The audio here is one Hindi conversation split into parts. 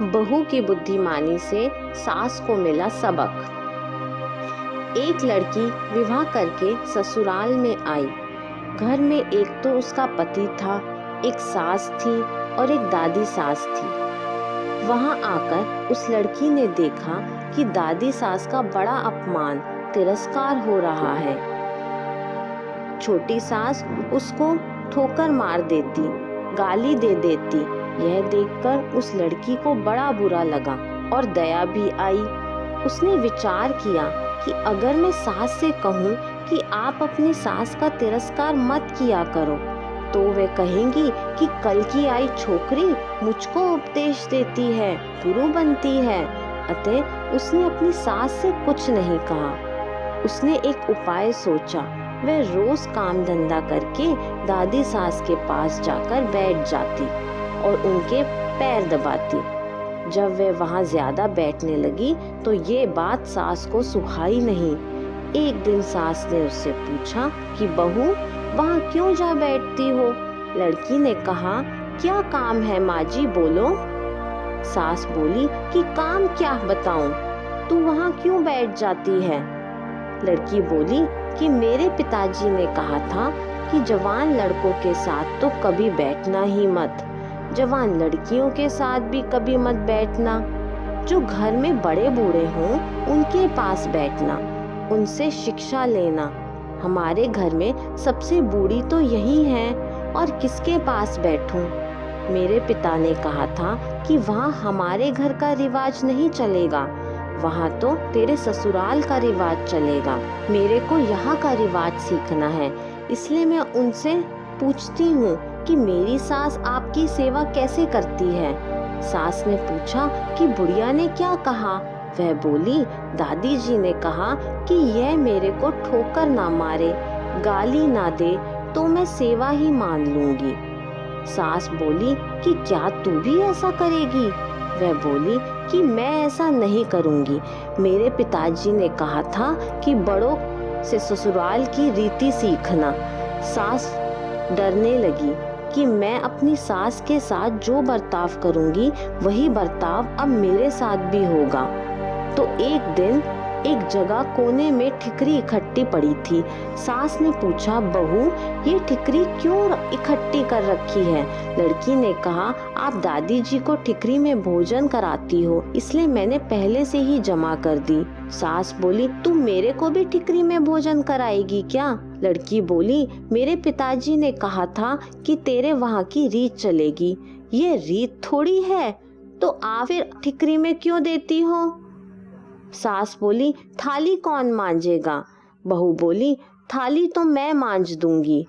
बहू की बुद्धिमानी से सास को मिला सबक। एक लड़की विवाह करके ससुराल में आई। घर में एक तो उसका पति था, एक सास थी और एक दादी सास थी। वहां आकर उस लड़की ने देखा कि दादी सास का बड़ा अपमान, तिरस्कार हो रहा है। छोटी सास उसको ठोकर मार देती, गाली दे देती। यह देखकर उस लड़की को बड़ा बुरा लगा और दया भी आई। उसने विचार किया कि अगर मैं सास से कहूँ कि आप अपनी सास का तिरस्कार मत किया करो, तो वे कहेंगी कि कल की आई छोकरी मुझको उपदेश देती है, गुरु बनती है। अतः उसने अपनी सास से कुछ नहीं कहा। उसने एक उपाय सोचा। वह रोज काम धंधा करके दादी सास के पास जाकर बैठ जाती और उनके पैर दबाती। जब वह वहां ज्यादा बैठने लगी तो ये बात सास को सुहाई नहीं। एक दिन सास ने उससे पूछा कि बहू, वहां क्यों जा बैठती हो? लड़की ने कहा, क्या काम है माँ जी, बोलो। सास बोली कि काम क्या बताऊं, तू वहां क्यों बैठ जाती है? लड़की बोली कि मेरे पिताजी ने कहा था कि जवान लड़कों के साथ तो कभी बैठना ही मत, जवान लड़कियों के साथ भी कभी मत बैठना। जो घर में बड़े बूढ़े हों उनके पास बैठना, उनसे शिक्षा लेना। हमारे घर में सबसे बूढ़ी तो यही है और किसके पास बैठूं? मेरे पिता ने कहा था कि वहाँ हमारे घर का रिवाज नहीं चलेगा, वहाँ तो तेरे ससुराल का रिवाज चलेगा। मेरे को यहाँ का रिवाज सीखना है, इसलिए मैं उनसे पूछती हूँ कि मेरी सास आपकी सेवा कैसे करती है। सास ने पूछा कि बुढ़िया ने क्या कहा? वह बोली, दादी जी ने कहा कि यह मेरे को ठोकर ना मारे, गाली ना दे तो मैं सेवा ही मान लूंगी। सास बोली कि क्या तू भी ऐसा करेगी? वह बोली कि मैं ऐसा नहीं करूंगी। मेरे पिताजी ने कहा था कि बड़ों से ससुराल की रीति सीखना। सास डरने लगी कि मैं अपनी सास के साथ जो बर्ताव करूंगी वही बर्ताव अब मेरे साथ भी होगा। तो एक दिन एक जगह कोने में ठिकरी इकट्ठी पड़ी थी। सास ने पूछा, बहू, ये ठिकरी क्यों इकट्ठी कर रखी है? लड़की ने कहा, आप दादी जी को ठिकरी में भोजन कराती हो, इसलिए मैंने पहले से ही जमा कर दी। सास बोली, तू मेरे को भी ठिकरी में भोजन कराएगी क्या? लड़की बोली, मेरे पिताजी ने कहा था कि तेरे वहाँ की रीत चलेगी। ये रीत थोड़ी है, तो आप फिर ठिकरी में क्यों देती हो? सास बोली, थाली कौन मांजेगा? बहू बोली, थाली तो मैं मांज दूंगी,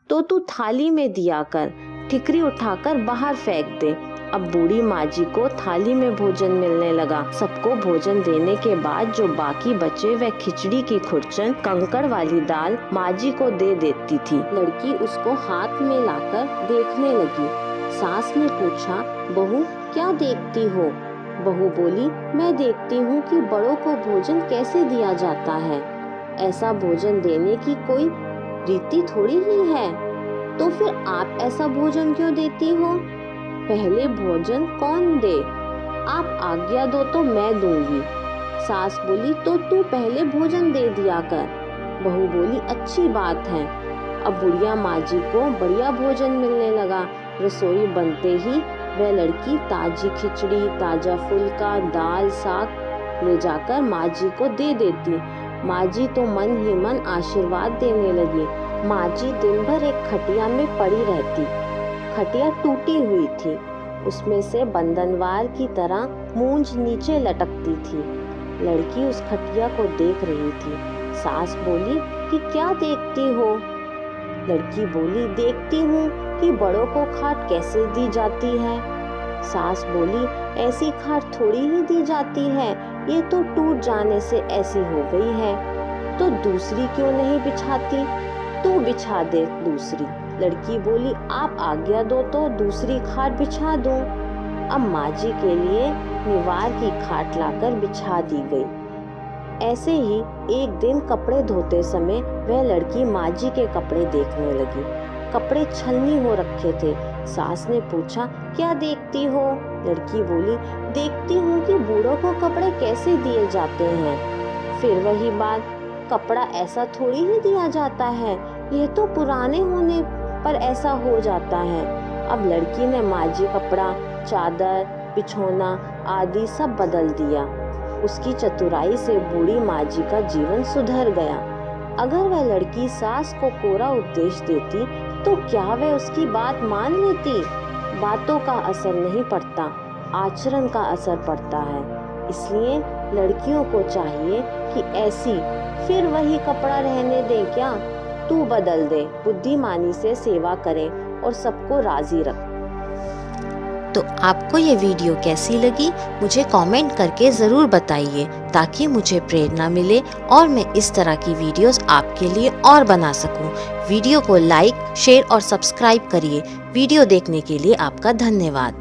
तो तू थाली में दिया कर, ठिकरी उठाकर बाहर फेंक दे। अब बूढ़ी माँ जी को थाली में भोजन मिलने लगा। सबको भोजन देने के बाद जो बाकी बचे वह खिचड़ी की खुरचन, कंकड़ वाली दाल माँ जी को दे देती थी। लड़की उसको हाथ में लाकर देखने लगी। सास ने पूछा, बहू, क्या देखती हो? बहू बोली, मैं देखती हूँ कि बड़ों को भोजन कैसे दिया जाता है। ऐसा भोजन देने की कोई रीति थोड़ी ही है, तो फिर आप ऐसा भोजन क्यों देती हो? पहले भोजन कौन दे? आप आज्ञा दो तो मैं दूंगी। सास बोली, तो तू पहले भोजन दे दिया कर। बहू बोली, अच्छी बात है। अब बुढ़िया माँ जी को बढ़िया भोजन मिलने लगा। रसोई बनते ही वह लड़की ताजी खिचड़ी, ताजा फुल्का, दाल, साग ले जाकर माँ जी को दे देती। माँ जी तो मन ही मन आशीर्वाद देने लगी। माँ जी दिन भर एक खटिया में पड़ी रहती। खटिया टूटी हुई थी, उसमें से बंधनवार की तरह मूंछ नीचे लटकती थी। लड़की उस खटिया को देख रही थी। सास बोली कि क्या देखती हो? लड़की बोली, देखती हूँ कि बड़ों को खाट कैसे दी जाती है। सास बोली, ऐसी खाट थोड़ी ही दी जाती है, ये तो टूट जाने से ऐसी हो गई है, तो दूसरी क्यों नहीं बिछाती? तू बिछा दे दूसरी। लड़की बोली, आप आज्ञा दो तो दूसरी खाट बिछा दूं। अब माँ जी के लिए निवार की खाट लाकर बिछा दी गई। ऐसे ही एक दिन कपड़े धोते समय वह लड़की माँ जी के कपड़े देखने लगी। कपड़े छलनी हो रखे थे, सास ने पूछा, क्या देखती हो? लड़की बोली, देखती हूँ कि बूढ़ों को कपड़े कैसे दिए जाते हैं। फिर वही बात, कपड़ा ऐसा थोड़ी ही दिया जाता है, यह तो पुराने होने पर ऐसा हो जाता है। अब लड़की ने माझी कपड़ा, चादर, बिछौना आदि सब बदल दिया। उसकी चतुराई से बूढ़ी माझी का जीवन सुधर गया। अगर वह लड़की सास को कोरा उपदेश देती तो क्या वह उसकी बात मान लेती? बातों का असर नहीं पड़ता, आचरण का असर पड़ता है। इसलिए लड़कियों को चाहिए कि ऐसी फिर वही कपड़ा रहने दे क्या, तू बदल दे, बुद्धिमानी से सेवा करे और सबको राजी रख। तो आपको ये वीडियो कैसी लगी मुझे कमेंट करके ज़रूर बताइए, ताकि मुझे प्रेरणा मिले और मैं इस तरह की वीडियोस आपके लिए और बना सकूं। वीडियो को लाइक, शेयर और सब्सक्राइब करिए। वीडियो देखने के लिए आपका धन्यवाद।